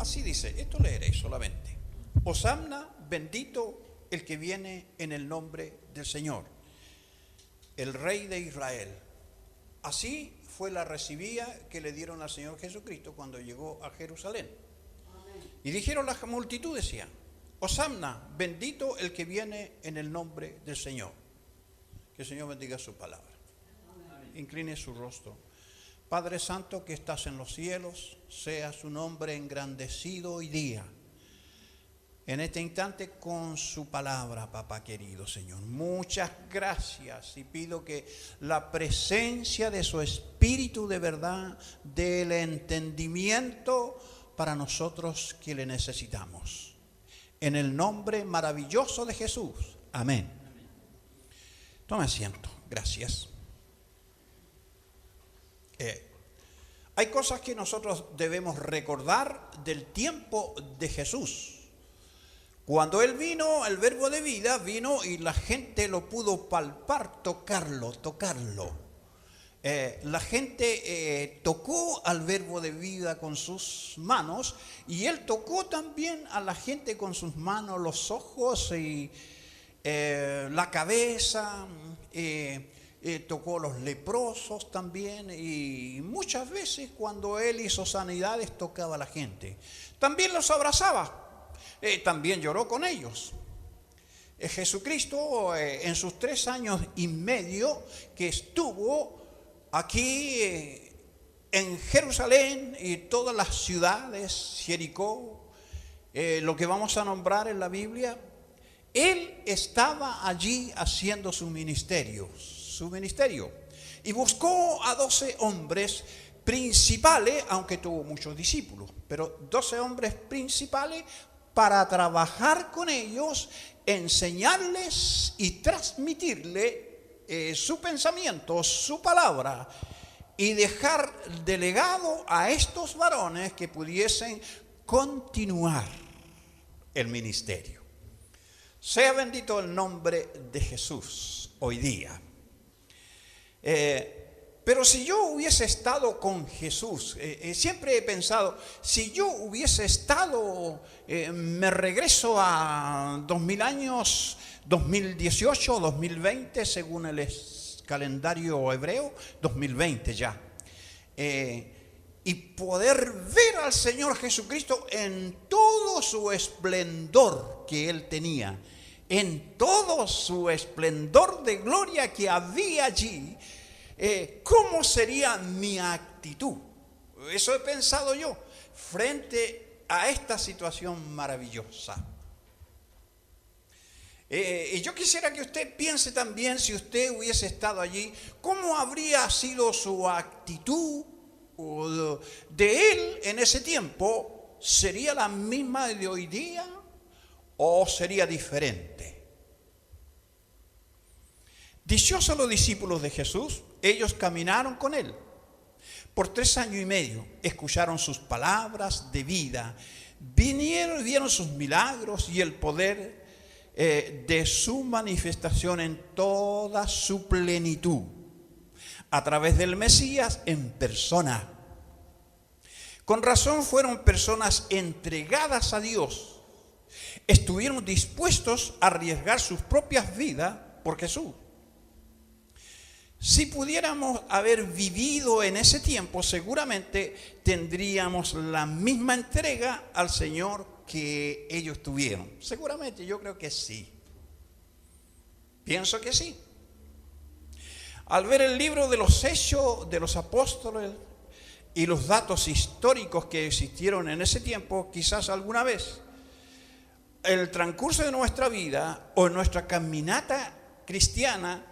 así dice, esto leeré solamente. Hosanna, bendito el que viene en el nombre del Señor, el Rey de Israel. Así fue la recibida que le dieron al Señor Jesucristo cuando llegó a Jerusalén. Y dijeron las multitudes, decían, Hosanna, bendito el que viene en el nombre del Señor. Que el Señor bendiga su palabra. Incline su rostro. Padre Santo que estás en los cielos, sea su nombre engrandecido hoy día. En este instante con su palabra, papá querido Señor. Muchas gracias y pido que la presencia de su Espíritu de verdad, del entendimiento para nosotros que le necesitamos. En el nombre maravilloso de Jesús. Amén. Tome asiento. Gracias. Hay cosas que nosotros debemos recordar del tiempo de Jesús. Cuando Él vino, el verbo de vida vino y la gente lo pudo palpar, tocarlo. La gente tocó al verbo de vida con sus manos y Él tocó también a la gente con sus manos, los ojos y la cabeza, tocó a los leprosos también y muchas veces cuando Él hizo sanidades tocaba a la gente. También los abrazaba. También lloró con ellos. Jesucristo en sus 3 años y medio que estuvo aquí en Jerusalén y todas las ciudades, Jericó, lo que vamos a nombrar en la Biblia, Él estaba allí haciendo su ministerio y buscó a 12 hombres principales, aunque tuvo muchos discípulos, pero 12 hombres principales para trabajar con ellos, enseñarles y transmitirle su pensamiento, su palabra, y dejar delegado a estos varones que pudiesen continuar el ministerio. Sea bendito el nombre de Jesús hoy día. Pero si yo hubiese estado con Jesús, siempre he pensado, si yo hubiese estado, me regreso a 2000 años, 2018, 2020, según el calendario hebreo, 2020 ya. Y poder ver al Señor Jesucristo en todo su esplendor que Él tenía, en todo su esplendor de gloria que había allí. ¿Cómo sería mi actitud? Eso he pensado yo frente a esta situación maravillosa. Y yo quisiera que usted piense también, si usted hubiese estado allí, ¿cómo habría sido su actitud de él en ese tiempo? ¿Sería la misma de hoy día o sería diferente? Dichosos los discípulos de Jesús, ellos caminaron con Él por 3 años y medio, escucharon sus palabras de vida, vieron sus milagros y el poder de su manifestación en toda su plenitud, a través del Mesías en persona. Con razón fueron personas entregadas a Dios, estuvieron dispuestos a arriesgar sus propias vidas por Jesús. Si pudiéramos haber vivido en ese tiempo, seguramente tendríamos la misma entrega al Señor que ellos tuvieron. Seguramente, yo creo que sí. Pienso que sí. Al ver el libro de los Hechos de los Apóstoles y los datos históricos que existieron en ese tiempo, quizás alguna vez, el transcurso de nuestra vida o nuestra caminata cristiana,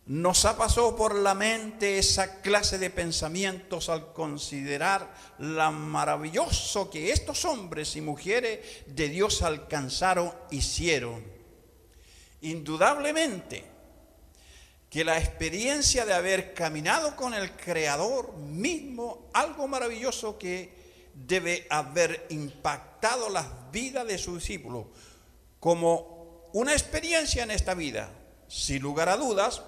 nos ha pasado por la mente esa clase de pensamientos al considerar lo maravilloso que estos hombres y mujeres de Dios alcanzaron, hicieron. Indudablemente que la experiencia de haber caminado con el Creador mismo, algo maravilloso que debe haber impactado las vidas de sus discípulos, como una experiencia en esta vida, sin lugar a dudas,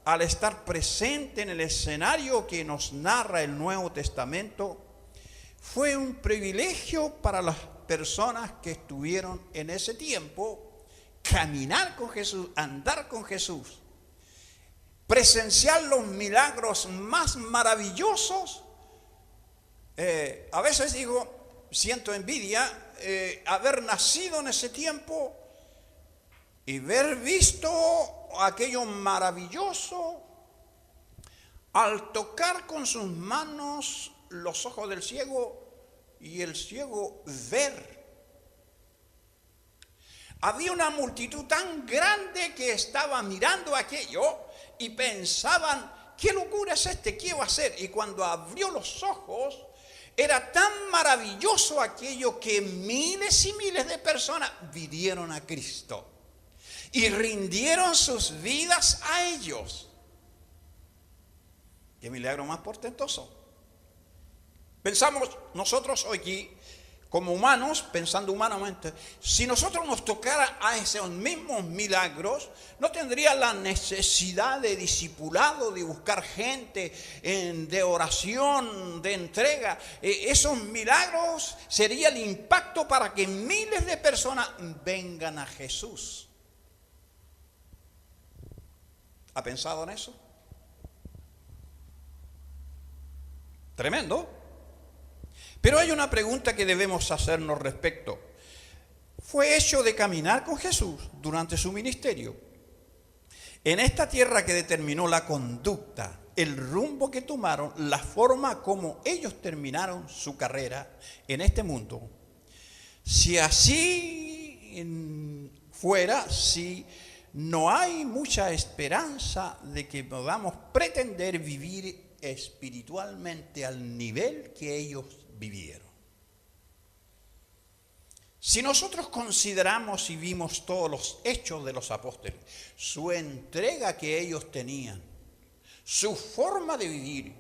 al estar presente en el escenario que nos narra el Nuevo Testamento, Fue un privilegio para las personas que estuvieron en ese tiempo caminar con Jesús, andar con Jesús, presenciar los milagros más maravillosos. A veces digo, siento envidia haber nacido en ese tiempo y haber visto aquello maravilloso al tocar con sus manos los ojos del ciego y el ciego ver. Había una multitud tan grande que estaba mirando aquello y pensaban, ¿qué locura es este? ¿Qué va a hacer? Y cuando abrió los ojos, era tan maravilloso aquello que miles y miles de personas vinieron a Cristo y rindieron sus vidas a ellos. ¿Qué milagro más portentoso? Pensamos nosotros aquí, como humanos, pensando humanamente, si nosotros nos tocara a esos mismos milagros, no tendría la necesidad de discipulado, de buscar gente, de oración, de entrega. Esos milagros sería el impacto para que miles de personas vengan a Jesús. ¿Ha pensado en eso? Tremendo. Pero hay una pregunta que debemos hacernos respecto. ¿Fue hecho de caminar con Jesús durante su ministerio? En esta tierra que determinó la conducta, el rumbo que tomaron, la forma como ellos terminaron su carrera en este mundo. Si así fuera, si no hay mucha esperanza de que podamos pretender vivir espiritualmente al nivel que ellos vivieron. Si nosotros consideramos y vimos todos los hechos de los apóstoles, su entrega que ellos tenían, su forma de vivir,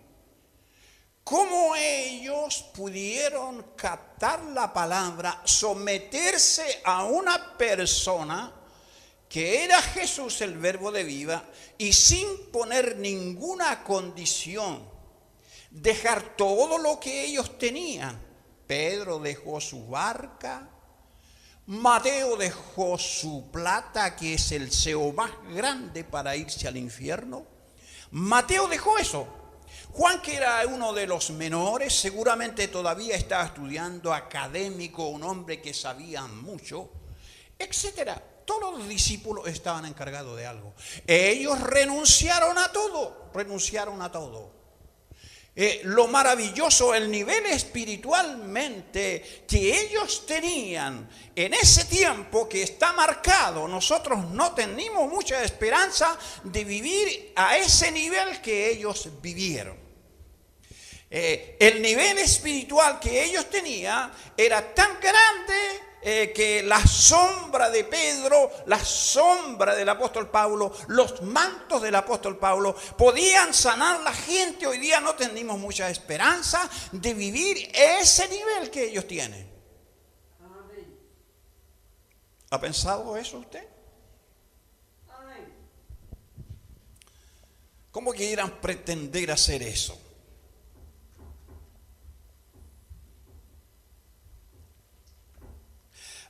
cómo ellos pudieron captar la palabra, someterse a una persona que era Jesús, el verbo de vida, y sin poner ninguna condición, dejar todo lo que ellos tenían. Pedro dejó su barca, Mateo dejó su plata, que es el CEO más grande para irse al infierno. Mateo dejó eso. Juan, que era uno de los menores, seguramente todavía estaba estudiando, académico, un hombre que sabía mucho, etcétera. Todos los discípulos estaban encargados de algo. Ellos renunciaron a todo, lo maravilloso, el nivel espiritualmente que ellos tenían en ese tiempo que está marcado. Nosotros no tenemos mucha esperanza de vivir a ese nivel que ellos vivieron. El nivel espiritual que ellos tenían era tan grande que la sombra de Pedro, la sombra del apóstol Pablo, los mantos del apóstol Pablo podían sanar la gente. Hoy día no tenemos mucha esperanza de vivir ese nivel que ellos tienen. ¿Ha pensado eso usted? ¿Cómo quieran pretender hacer eso?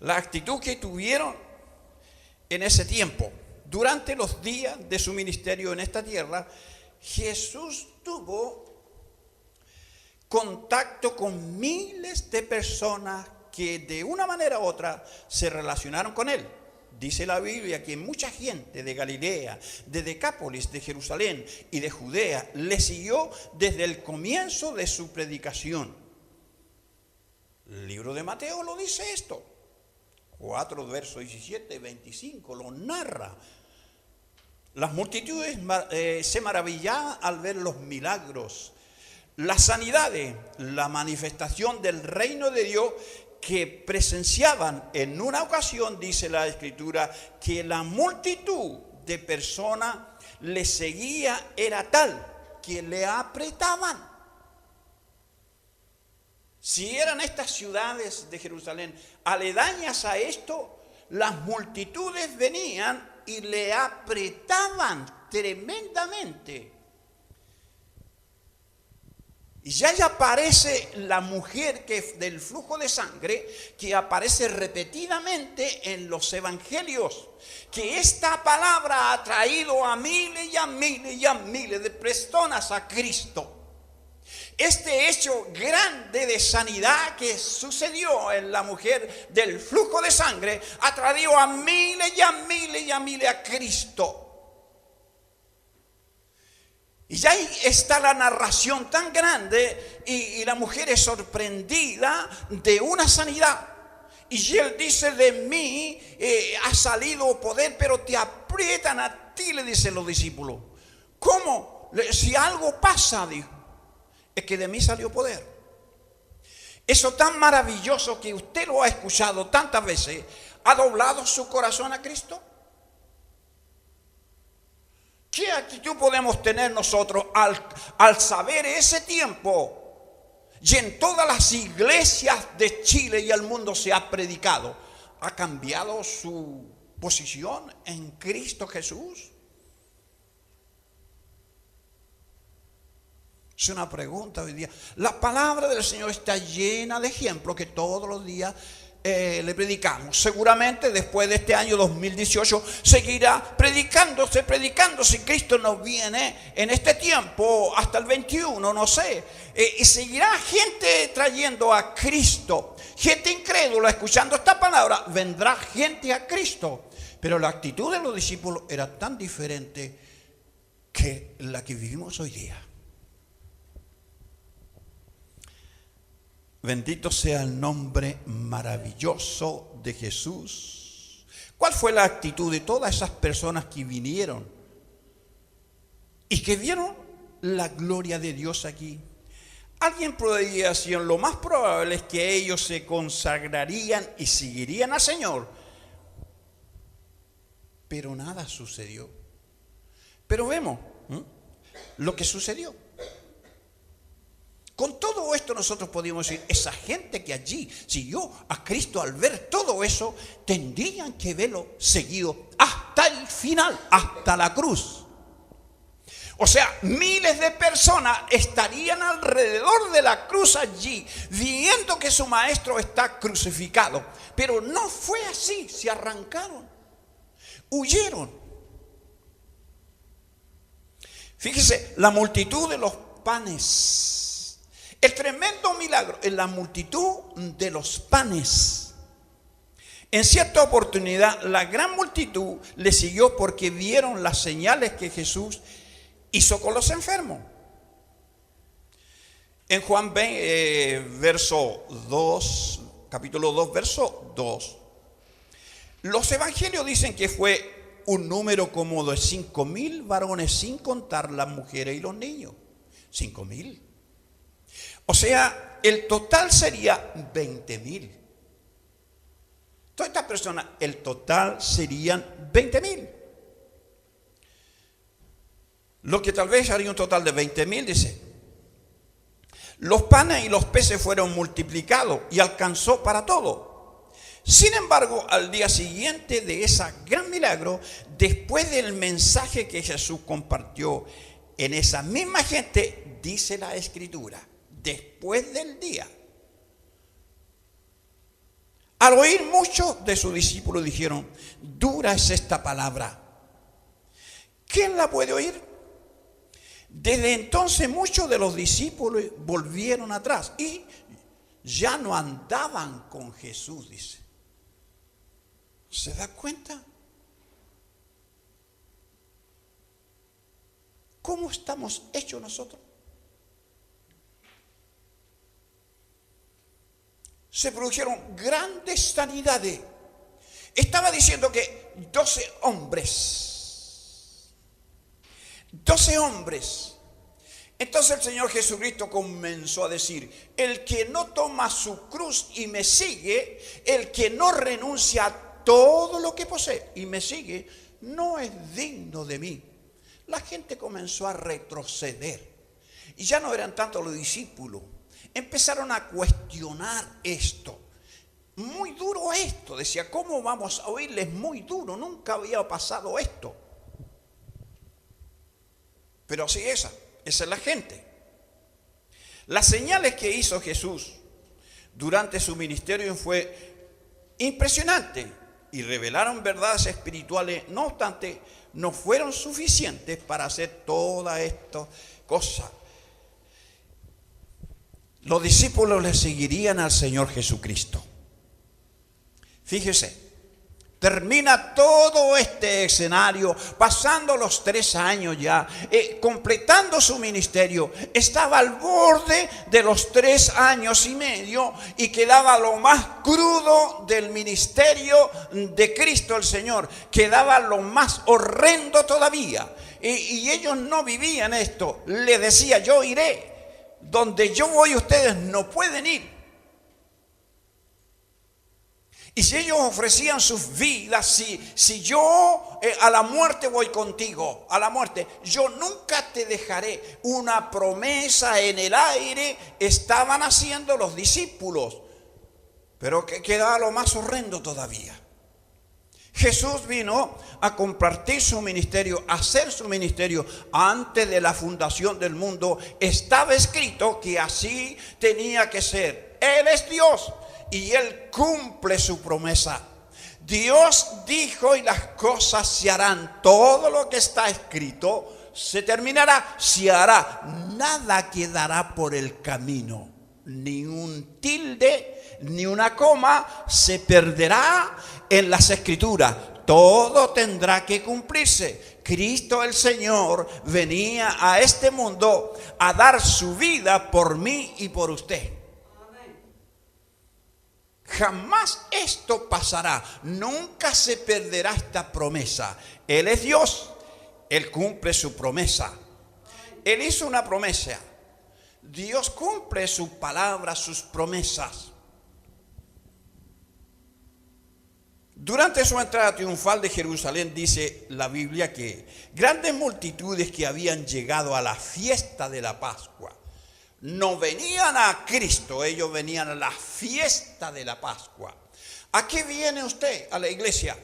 La actitud que tuvieron en ese tiempo, durante los días de su ministerio en esta tierra, Jesús tuvo contacto con miles de personas que de una manera u otra se relacionaron con él. Dice la Biblia que mucha gente de Galilea, de Decápolis, de Jerusalén y de Judea le siguió desde el comienzo de su predicación. El libro de Mateo lo dice esto. 4, versos 17 y 25, lo narra. Las multitudes se maravillaban al ver los milagros, las sanidades, la manifestación del reino de Dios que presenciaban. En una ocasión, dice la Escritura, que la multitud de personas le seguía, era tal que le apretaban. Si eran estas ciudades de Jerusalén aledañas a esto, las multitudes venían y le apretaban tremendamente. Y ya aparece la mujer del flujo de sangre, que aparece repetidamente en los evangelios. Que esta palabra ha traído a miles y a miles y a miles de personas a Cristo. Este hecho grande de sanidad que sucedió en la mujer del flujo de sangre ha traído a miles y a miles y a miles a Cristo. Y ya ahí está la narración tan grande y la mujer es sorprendida de una sanidad. Y él dice: de mí ha salido poder, pero te aprietan a ti, le dicen los discípulos. ¿Cómo? Si algo pasa, dijo, es que de mí salió poder. Eso tan maravilloso que usted lo ha escuchado tantas veces, ¿ha doblado su corazón a Cristo? ¿Qué actitud podemos tener nosotros al saber ese tiempo? Y en todas las iglesias de Chile y el mundo se ha predicado. ¿Ha cambiado su posición en Cristo Jesús? Es una pregunta hoy día. La palabra del Señor está llena de ejemplos que todos los días le predicamos. Seguramente después de este año 2018 seguirá predicándose si Cristo nos viene en este tiempo hasta el 21, no sé. Y seguirá gente trayendo a Cristo, gente incrédula escuchando esta palabra. Vendrá gente a Cristo, pero la actitud de los discípulos era tan diferente que la que vivimos hoy día. Bendito sea el nombre maravilloso de Jesús. ¿Cuál fue la actitud de todas esas personas que vinieron y que vieron la gloria de Dios aquí? Alguien podría decir: lo más probable es que ellos se consagrarían y seguirían al Señor. Pero nada sucedió. Pero vemos lo que sucedió. Con todo esto nosotros podríamos decir: esa gente que allí siguió a Cristo, al ver todo eso, tendrían que verlo seguido hasta el final, hasta la cruz. O sea, miles de personas estarían alrededor de la cruz allí, viendo que su maestro está crucificado. Pero no fue así, se arrancaron, huyeron. Fíjese, la multitud de los panes. El tremendo milagro en la multitud de los panes. En cierta oportunidad, la gran multitud le siguió porque vieron las señales que Jesús hizo con los enfermos. En Juan verso 2, capítulo 2, verso 2, los evangelios dicen que fue un número como de 5,000 varones, sin contar las mujeres y los niños. 5,000. O sea, el total sería 20,000. Todas estas personas, el total serían 20,000. Lo que tal vez haría un total de 20,000, dice. Los panes y los peces fueron multiplicados y alcanzó para todo. Sin embargo, al día siguiente de ese gran milagro, después del mensaje que Jesús compartió en esa misma gente, dice la Escritura, después del día, al oír muchos de sus discípulos dijeron: dura es esta palabra, ¿quién la puede oír? Desde entonces muchos de los discípulos volvieron atrás y ya no andaban con Jesús, dice. ¿Se da cuenta? ¿Cómo estamos hechos nosotros? Se produjeron grandes sanidades. Estaba diciendo que 12 hombres. Entonces el Señor Jesucristo comenzó a decir: el que no toma su cruz y me sigue, el que no renuncia a todo lo que posee y me sigue, no es digno de mí. La gente comenzó a retroceder y ya no eran tanto los discípulos. Empezaron a cuestionar esto. Muy duro esto. Decía: ¿cómo vamos a oírles? Muy duro. Nunca había pasado esto. Pero así esa es la gente. Las señales que hizo Jesús durante su ministerio fue impresionante y revelaron verdades espirituales. No obstante, no fueron suficientes para hacer todas estas cosas. Los discípulos le seguirían al Señor Jesucristo. Fíjese, termina todo este escenario, pasando los 3 años ya, completando su ministerio. Estaba al borde de los 3 años y medio y quedaba lo más crudo del ministerio de Cristo el Señor. Quedaba lo más horrendo todavía. Y ellos no vivían esto. Le decía, yo iré. Donde yo voy, ustedes no pueden ir. Y si ellos ofrecían sus vidas, si yo a la muerte voy contigo, a la muerte, yo nunca te dejaré. Una promesa en el aire estaban haciendo los discípulos, pero que quedaba lo más horrendo todavía. Jesús vino a compartir su ministerio, a hacer su ministerio antes de la fundación del mundo. Estaba escrito que así tenía que ser. Él es Dios y Él cumple su promesa. Dios dijo y las cosas se harán. Todo lo que está escrito se terminará, se hará. Nada quedará por el camino. Ni un tilde, ni una coma se perderá en las escrituras. Todo tendrá que cumplirse. Cristo el Señor venía a este mundo a dar su vida por mí y por usted. Jamás esto pasará. Nunca se perderá esta promesa. Él es Dios. Él cumple su promesa. Él hizo una promesa. Dios cumple su palabra, sus promesas. Durante su entrada triunfal de Jerusalén, dice la Biblia que grandes multitudes que habían llegado a la fiesta de la Pascua no venían a Cristo, ellos venían a la fiesta de la Pascua. ¿A qué viene usted a la iglesia?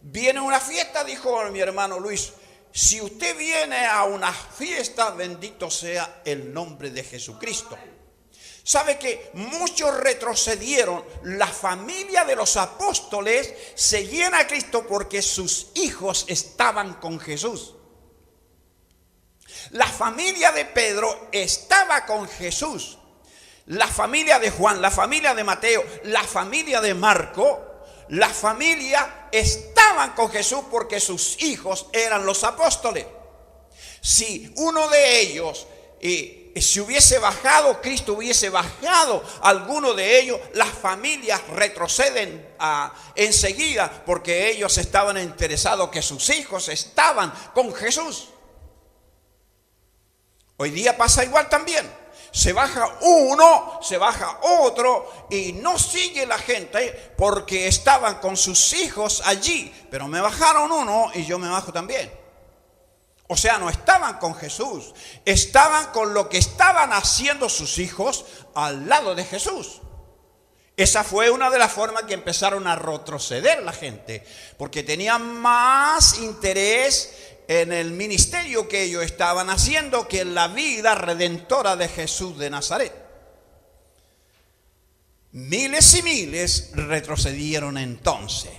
Viene a una fiesta, dijo mi hermano Luis. Si usted viene a una fiesta, bendito sea el nombre de Jesucristo. ¿Sabe que muchos retrocedieron? La familia de los apóstoles seguían a Cristo porque sus hijos estaban con Jesús. La familia de Pedro estaba con Jesús. La familia de Juan, la familia de Mateo, la familia de Marco, la familia estaban con Jesús porque sus hijos eran los apóstoles. Si uno de ellos si hubiese bajado, Cristo hubiese bajado alguno de ellos, las familias retroceden enseguida porque ellos estaban interesados que sus hijos estaban con Jesús. Hoy día pasa igual también. Se baja uno, se baja otro y no sigue la gente porque estaban con sus hijos allí. Pero me bajaron uno y yo me bajo también. O sea, no estaban con Jesús, estaban con lo que estaban haciendo sus hijos al lado de Jesús. Esa fue una de las formas que empezaron a retroceder la gente, porque tenían más interés en el ministerio que ellos estaban haciendo que en la vida redentora de Jesús de Nazaret. Miles y miles retrocedieron entonces.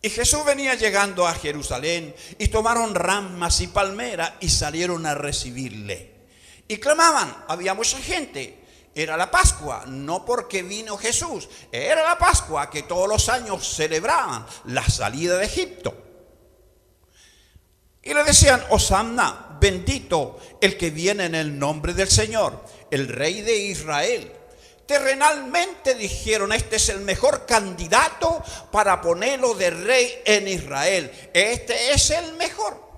Y Jesús venía llegando a Jerusalén y tomaron ramas y palmeras y salieron a recibirle. Y clamaban, había mucha gente. Era la Pascua, no porque vino Jesús, era la Pascua que todos los años celebraban la salida de Egipto. Y le decían, Hosanna, bendito el que viene en el nombre del Señor, el Rey de Israel. Terrenalmente dijeron, este es el mejor candidato para ponerlo de rey en Israel. Este es el mejor.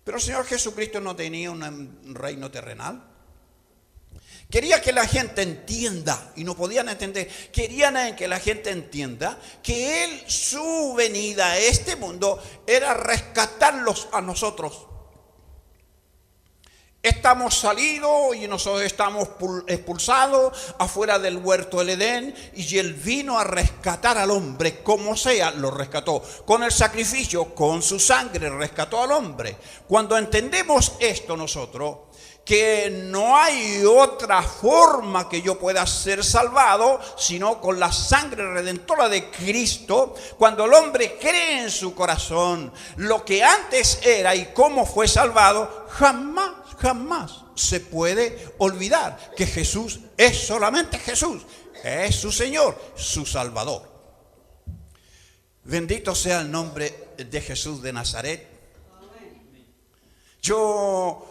Pero el Señor Jesucristo no tenía un reino terrenal. Quería que la gente entienda, y no podían entender, querían que la gente entienda que Él, su venida a este mundo, era rescatarlos a nosotros. Estamos salidos y nosotros estamos expulsados afuera del huerto del Edén, y Él vino a rescatar al hombre, como sea, lo rescató. Con el sacrificio, con su sangre, rescató al hombre. Cuando entendemos esto nosotros, que no hay otra forma que yo pueda ser salvado sino con la sangre redentora de Cristo, cuando el hombre cree en su corazón lo que antes era y cómo fue salvado, jamás se puede olvidar que Jesús es solamente Jesús, es su Señor, su Salvador. Bendito sea el nombre de Jesús de Nazaret. Yo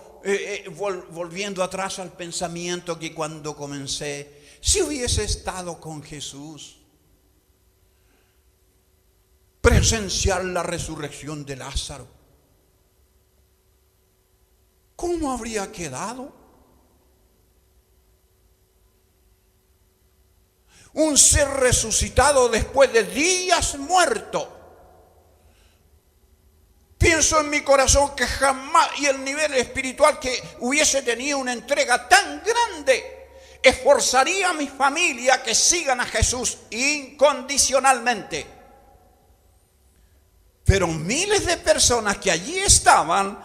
volviendo atrás al pensamiento que cuando comencé, si hubiese estado con Jesús, presenciar la resurrección de Lázaro, ¿cómo habría quedado? Un ser resucitado después de días muerto. Pienso en mi corazón que jamás, y el nivel espiritual que hubiese tenido una entrega tan grande, esforzaría a mi familia que sigan a Jesús incondicionalmente. Pero miles de personas que allí estaban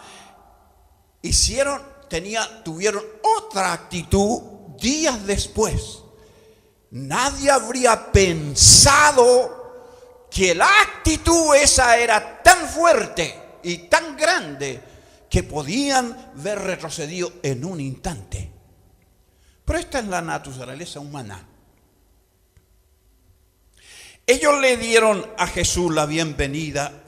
tuvieron otra actitud días después. Nadie habría pensado que la actitud esa era tan fuerte y tan grande que podían ver retrocedido en un instante. Pero esta es la naturaleza humana. Ellos le dieron a Jesús la bienvenida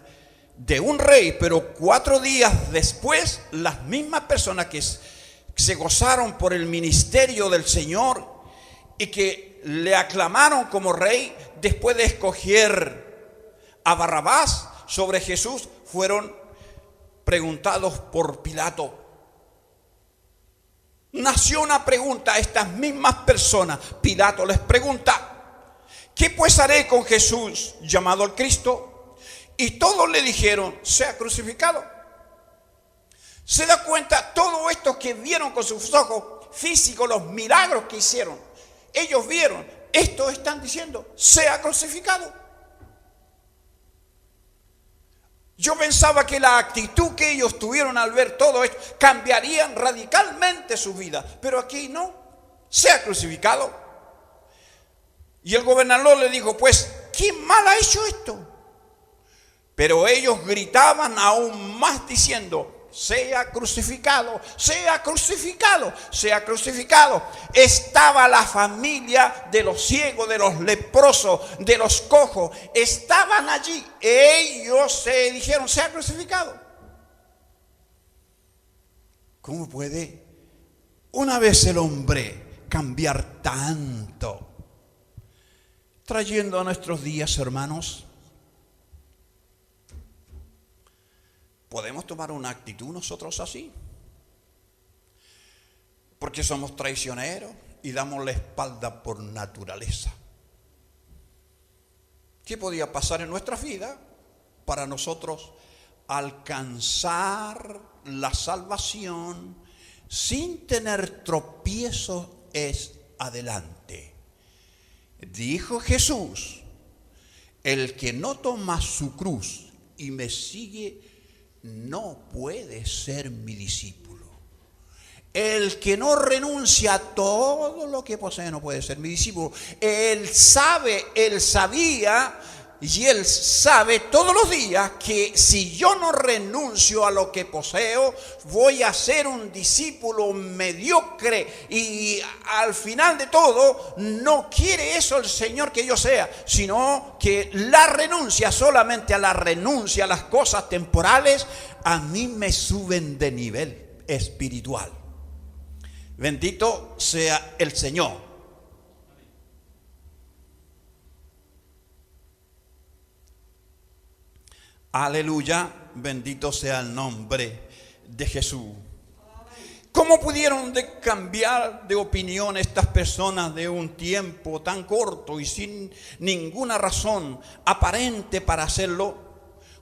de un rey, pero 4 días después, las mismas personas que se gozaron por el ministerio del Señor y que le aclamaron como rey, después de escoger a Barrabás sobre Jesús, fueron preguntados por Pilato. Nació una pregunta a estas mismas personas. Pilato les pregunta: ¿qué pues haré con Jesús llamado el Cristo? Y todos le dijeron: sea crucificado. ¿Se da cuenta? Todo esto que vieron con sus ojos físicos, los milagros que hicieron, ellos vieron, estos están diciendo: sea crucificado. Yo pensaba que la actitud que ellos tuvieron al ver todo esto cambiarían radicalmente su vida, pero aquí no, sea crucificado. Y el gobernador le dijo: pues, ¿quién mal ha hecho esto? Pero ellos gritaban aún más diciendo: sea crucificado, sea crucificado, sea crucificado. Estaba la familia de los ciegos, de los leprosos, de los cojos, estaban allí. Ellos se dijeron: sea crucificado. ¿Cómo puede una vez el hombre cambiar tanto? Trayendo a nuestros días, hermanos, ¿podemos tomar una actitud nosotros así? Porque somos traicioneros y damos la espalda por naturaleza. ¿Qué podía pasar en nuestra vida para nosotros alcanzar la salvación sin tener tropiezos adelante? Dijo Jesús: el que no toma su cruz y me sigue no puede ser mi discípulo. El que no renuncia a todo lo que posee no puede ser mi discípulo. Él sabía y él sabe todos los días que si yo no renuncio a lo que poseo, voy a ser un discípulo mediocre. Y al final de todo, no quiere eso el Señor que yo sea, sino que la renuncia, solamente a la renuncia a las cosas temporales, a mí me suben de nivel espiritual. Bendito sea el Señor. Aleluya, bendito sea el nombre de Jesús. ¿Cómo pudieron cambiar de opinión estas personas de un tiempo tan corto y sin ninguna razón aparente para hacerlo?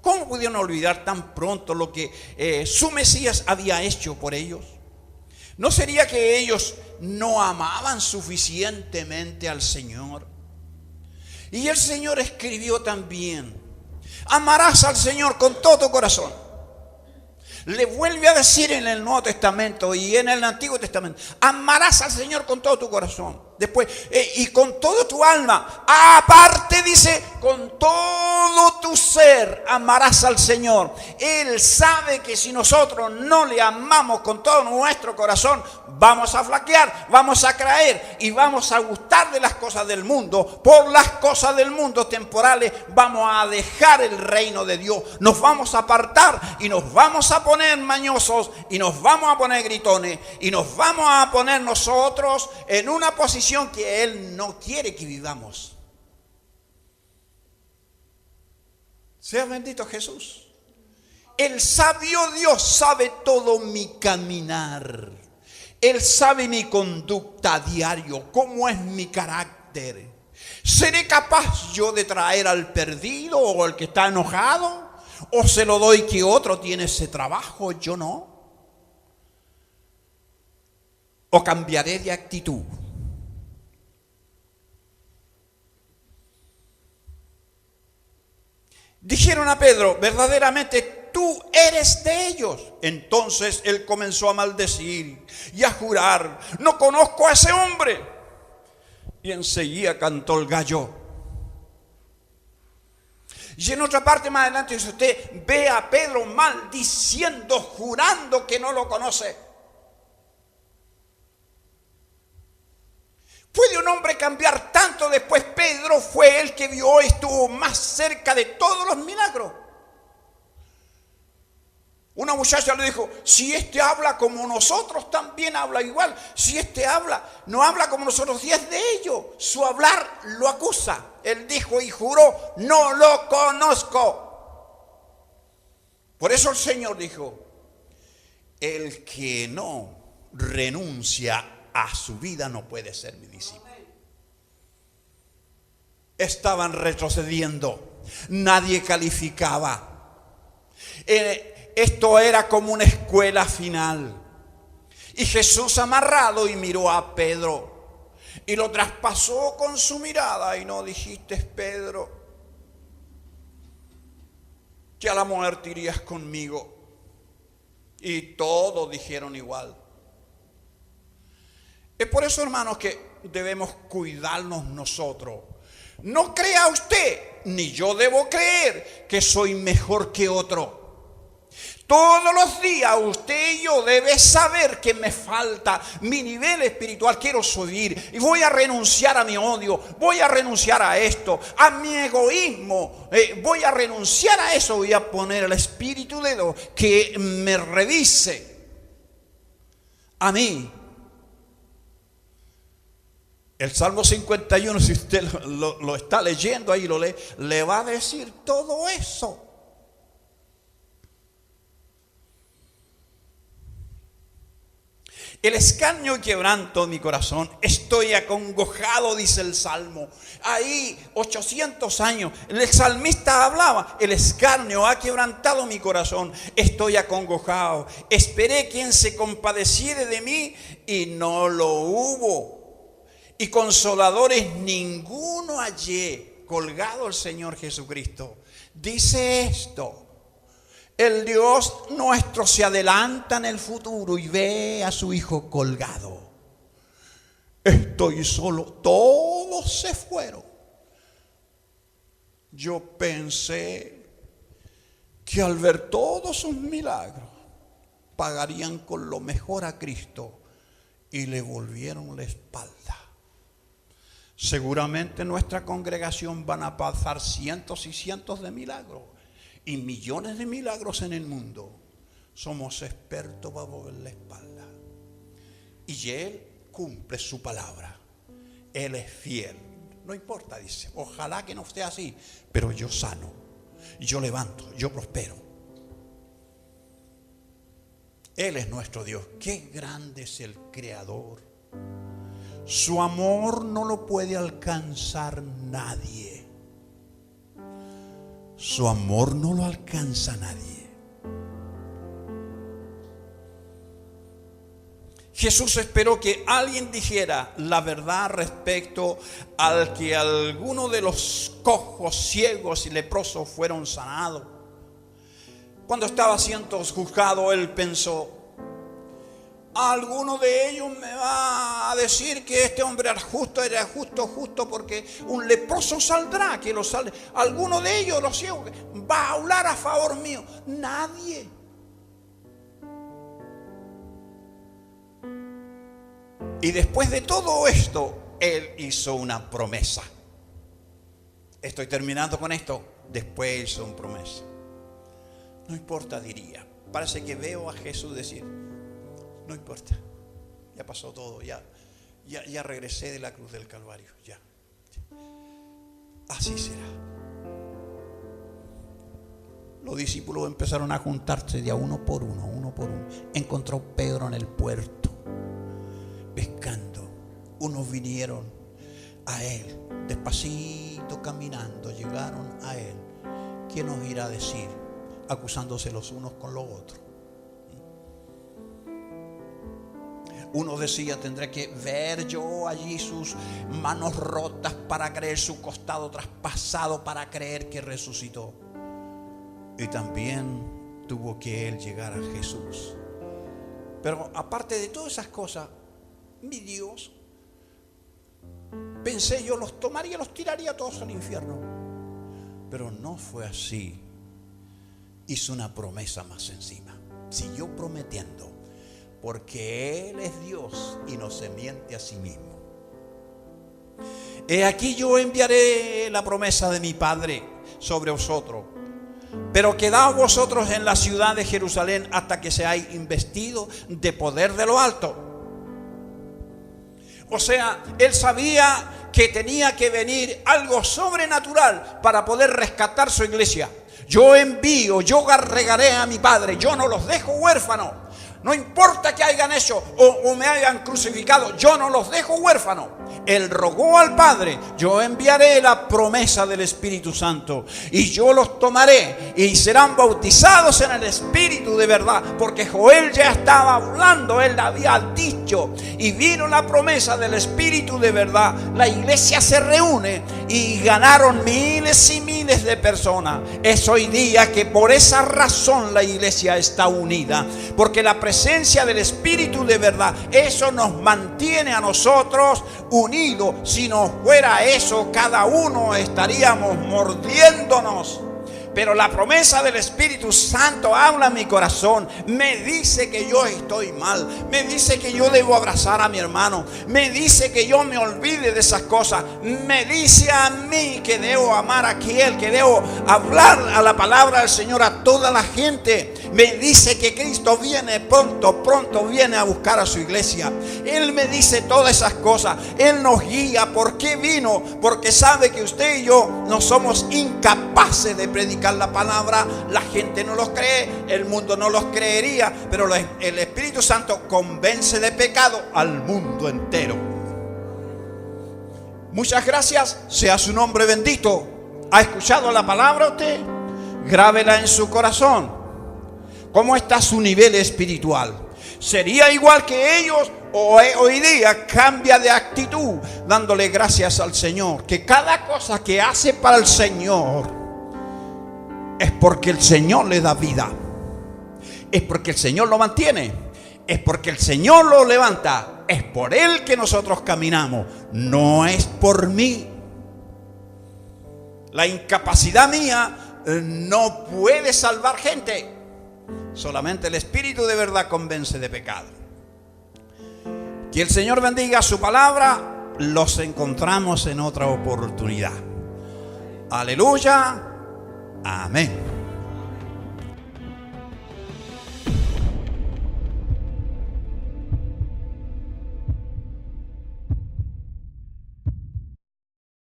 ¿Cómo pudieron olvidar tan pronto lo que su Mesías había hecho por ellos? ¿No sería que ellos no amaban suficientemente al Señor? Y el Señor escribió también: amarás al Señor con todo tu corazón. Le vuelve a decir en el Nuevo Testamento y en el Antiguo Testamento: amarás al Señor con todo tu corazón. Después, y con todo tu alma. Aparte dice, con todo tu ser amarás al Señor. Él sabe que si nosotros no le amamos con todo nuestro corazón, vamos a flaquear, vamos a caer y vamos a gustar de las cosas del mundo. Por las cosas del mundo temporales vamos a dejar el reino de Dios. Nos vamos a apartar y nos vamos a poner mañosos y nos vamos a poner gritones y nos vamos a poner nosotros en una posición que Él no quiere que vivamos. Sea bendito Jesús. El sabio Dios sabe todo mi caminar. Él sabe mi conducta a diario, cómo es mi carácter. ¿Seré capaz yo de traer al perdido o al que está enojado? ¿O se lo doy que otro tiene ese trabajo, yo no? ¿O cambiaré de actitud? Dijeron a Pedro: verdaderamente tú eres de ellos. Entonces él comenzó a maldecir y a jurar: no conozco a ese hombre. Y enseguida cantó el gallo. Y en otra parte más adelante, si usted ve a Pedro maldiciendo, jurando que no lo conoce. ¿Puede un hombre cambiar tanto? Después Pedro fue el que vio y estuvo más cerca de todos los milagros. Una muchacha le dijo: si este habla como nosotros, también habla igual. Si este no habla como nosotros, 10 de ellos. Su hablar lo acusa. Él dijo y juró: no lo conozco. Por eso el Señor dijo: el que no renuncia a su vida no puede ser mi discípulo. Estaban retrocediendo. Nadie calificaba. Esto era como una escuela final. Y Jesús, amarrado, y miró a Pedro y lo traspasó con su mirada. Y no dijiste, Pedro, que a la muerte irías conmigo. Y todos dijeron igual. Es por eso, hermanos, que debemos cuidarnos nosotros. No crea usted, ni yo debo creer, que soy mejor que otro. Todos los días usted y yo debe saber que me falta mi nivel espiritual, quiero subir y voy a renunciar a mi odio, voy a renunciar a esto, a mi egoísmo, voy a renunciar a eso, voy a poner el Espíritu de Dios que me revise a mí. El Salmo 51, si usted lo está leyendo ahí, lo lee, le va a decir todo eso. El escarnio y quebranto mi corazón, estoy acongojado, dice el Salmo. Ahí, 800 años, el salmista hablaba: el escarnio ha quebrantado mi corazón, estoy acongojado. Esperé quien se compadeciere de mí y no lo hubo. Y consoladores ninguno hallé. Colgado el Señor Jesucristo. Dice esto: el Dios nuestro se adelanta en el futuro y ve a su Hijo colgado. Estoy solo, todos se fueron. Yo pensé que al ver todos sus milagros pagarían con lo mejor a Cristo y le volvieron la espalda. Seguramente en nuestra congregación van a pasar cientos y cientos de milagros y millones de milagros en el mundo. Somos expertos para volver la espalda. Y Él cumple su palabra. Él es fiel. No importa, dice, ojalá que no sea así, pero yo sano, yo levanto, yo prospero. Él es nuestro Dios. Qué grande es el Creador. Su amor no lo puede alcanzar nadie. Su amor no lo alcanza nadie. Jesús esperó que alguien dijera la verdad respecto al que alguno de los cojos, ciegos y leprosos fueron sanados. Cuando estaba siendo juzgado, él pensó: alguno de ellos me va a decir que este hombre era justo, porque un leproso saldrá, que lo sale. Alguno de ellos, los ciegos, va a hablar a favor mío. Nadie. Y después de todo esto, él hizo una promesa. Estoy terminando con esto. Después hizo una promesa. No importa, diría. Parece que veo a Jesús decir: no importa, ya pasó todo, ya regresé de la cruz del Calvario, ya. Así será. Los discípulos empezaron a juntarse de a uno por uno. Encontró Pedro en el puerto, pescando. Unos vinieron a él, despacito caminando, llegaron a él. ¿Qué nos irá a decir? Acusándose los unos con los otros. Uno decía: tendré que ver yo allí sus manos rotas para creer, su costado traspasado para creer que resucitó. Y también tuvo que él llegar a Jesús. Pero aparte de todas esas cosas, mi Dios, pensé yo, los tomaría, los tiraría todos al infierno. Pero no fue así. Hizo una promesa más encima. Siguió prometiendo, porque Él es Dios y no se miente a sí mismo. He aquí yo enviaré la promesa de mi Padre sobre vosotros, pero quedaos vosotros en la ciudad de Jerusalén hasta que seáis investidos de poder de lo alto. O sea, Él sabía que tenía que venir algo sobrenatural para poder rescatar su iglesia. Yo envío, yo regaré a mi Padre, yo no los dejo huérfanos. No importa que hayan hecho o me hayan crucificado, yo no los dejo huérfanos. Él rogó al Padre: yo enviaré la promesa del Espíritu Santo y yo los tomaré y serán bautizados en el Espíritu de verdad. Porque Joel ya estaba hablando, él había dicho, y vino la promesa del Espíritu de verdad. La iglesia se reúne y ganaron miles y miles de personas. Es hoy día que por esa razón la iglesia está unida, porque la presencia del Espíritu de verdad, eso nos mantiene a nosotros unidos. Si no fuera eso, cada uno estaríamos mordiéndonos. Pero la promesa del Espíritu Santo habla en mi corazón. Me dice que yo estoy mal. Me dice que yo debo abrazar a mi hermano. Me dice que yo me olvide de esas cosas. Me dice a mí que debo amar a aquel, que debo hablar a la palabra del Señor a toda la gente. Me dice que Cristo viene pronto viene a buscar a su iglesia. Él me dice todas esas cosas. Él nos guía. ¿Por qué vino? Porque sabe que usted y yo no somos incapaces de predicar la palabra. La gente no los cree, el mundo no los creería, pero el Espíritu Santo convence de pecado al mundo entero. Muchas gracias, sea su nombre bendito. ¿Ha escuchado la palabra usted? Grábela en su corazón. ¿Cómo está su nivel espiritual? ¿Sería igual que ellos o hoy día cambia de actitud dándole gracias al Señor? Que cada cosa que hace para el Señor es porque el Señor le da vida, es porque el Señor lo mantiene, es porque el Señor lo levanta, es por Él que nosotros caminamos, no es por mí. La incapacidad mía no puede salvar gente. Solamente el Espíritu de verdad convence de pecado. Que el Señor bendiga su palabra. Los encontramos en otra oportunidad. Aleluya. Amén.